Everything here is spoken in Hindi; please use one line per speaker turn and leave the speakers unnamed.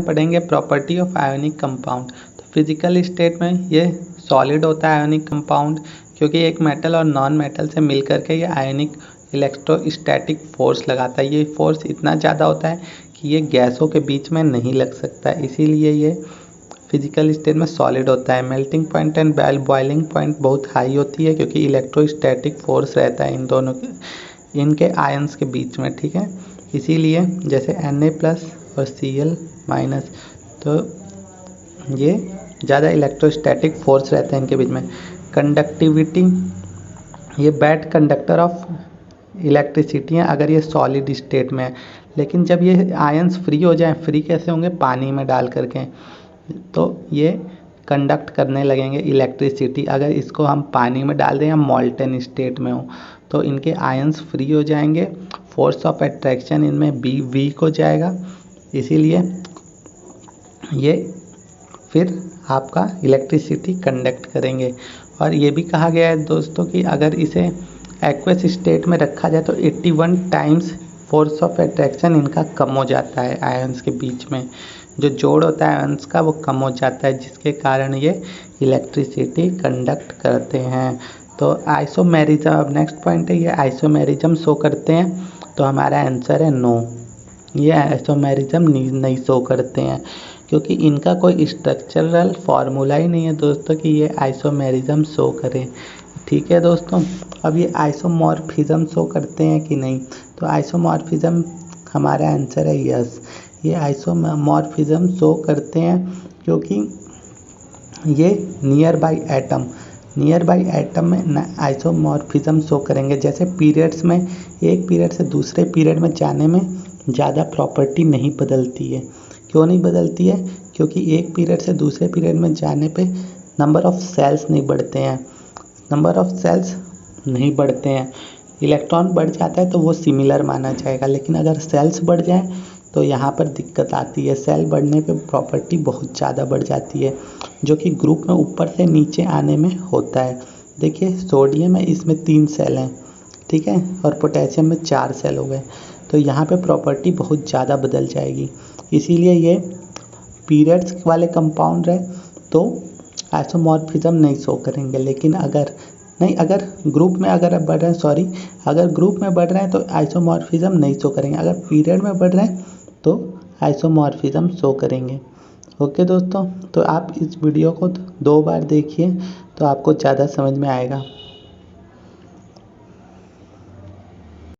पढ़ेंगे प्रॉपर्टी ऑफ आयोनिक कंपाउंड। तो फिजिकल स्टेट में ये सॉलिड होता है आयोनिक कंपाउंड, क्योंकि एक मेटल और नॉन मेटल से मिलकर के ये आयोनिक इलेक्ट्रोस्टैटिक फोर्स लगाता है। ये फोर्स इतना ज़्यादा होता है कि ये गैसों के बीच में नहीं लग सकता, इसीलिए ये फिजिकल स्टेट में सॉलिड होता है। Melting point and boiling point बहुत हाई होती है, क्योंकि इलेक्ट्रोस्टैटिक फोर्स रहता है इन दोनों के, इनके आयंस के बीच में, ठीक है। इसीलिए जैसे Na+ और Cl-, तो ये ज़्यादा इलेक्ट्रोस्टैटिक फोर्स रहता है इनके बीच में। कंडक्टिविटी, ये बैड कंडक्टर ऑफ इलेक्ट्रिसिटी है अगर ये सॉलिड स्टेट में है, लेकिन जब ये आयंस फ्री हो जाए, फ्री कैसे होंगे, पानी में डाल करके, तो ये कंडक्ट करने लगेंगे इलेक्ट्रिसिटी। अगर इसको हम पानी में डाल दें या मॉल्टन स्टेट में हो, तो इनके आयंस फ्री हो जाएंगे, फोर्स ऑफ अट्रैक्शन इनमें वीक हो जाएगा, इसीलिए ये फिर आपका इलेक्ट्रिसिटी कंडक्ट करेंगे। और ये भी कहा गया है दोस्तों कि अगर इसे एक्वस स्टेट में रखा जाए तो 81 टाइम्स फोर्स ऑफ अट्रैक्शन इनका कम हो जाता है। आयंस के बीच में जो जोड़ होता है आयंस का वो कम हो जाता है, जिसके कारण ये इलेक्ट्रिसिटी कंडक्ट करते हैं। तो आइसोमेरिज्म, अब नेक्स्ट पॉइंट है, ये आइसोमेरिज्म शो करते हैं, तो हमारा आंसर है नो, ये आइसोमेरिज्म नहीं शो करते हैं, क्योंकि इनका कोई स्ट्रक्चरल फार्मूला ही नहीं है दोस्तों कि ये आइसोमेरिज्म शो करें, ठीक है दोस्तों। अब ये आइसोमॉर्फिज्म शो करते हैं कि नहीं, तो आइसोमॉर्फिज्म हमारा आंसर है यस, ये आइसोमॉर्फिज्म शो करते हैं, क्योंकि ये नियर बाई एटम में आइसोमॉर्फिज्म शो करेंगे। जैसे पीरियड्स में एक पीरियड से दूसरे पीरियड में जाने में ज़्यादा प्रॉपर्टी नहीं बदलती है। क्यों नहीं बदलती है? क्योंकि एक पीरियड से दूसरे पीरियड में जाने पे नंबर ऑफ सेल्स नहीं बढ़ते हैं, इलेक्ट्रॉन बढ़ जाता है तो वो सिमिलर माना जाएगा, लेकिन अगर सेल्स बढ़ जाए तो यहाँ पर दिक्कत आती है। सेल बढ़ने पे प्रॉपर्टी बहुत ज़्यादा बढ़ जाती है, जो कि ग्रुप में ऊपर से नीचे आने में होता है। देखिए सोडियम है, इसमें 3 सेल हैं, ठीक है, और पोटेशियम में 4 सेल हो गए, तो यहाँ पे प्रॉपर्टी बहुत ज़्यादा बदल जाएगी। इसीलिए ये पीरियड्स वाले कंपाउंड है तो आइसोमॉर्फिज्म नहीं शो करेंगे, लेकिन अगर ग्रुप में बढ़ रहे हैं तो आइसोमॉर्फिज्म नहीं शो करेंगे, अगर पीरियड में बढ़ रहे हैं तो आइसोमॉर्फिज्म शो करेंगे। ओके दोस्तों, तो आप इस वीडियो को 2 बार देखिए तो आपको ज़्यादा समझ में आएगा।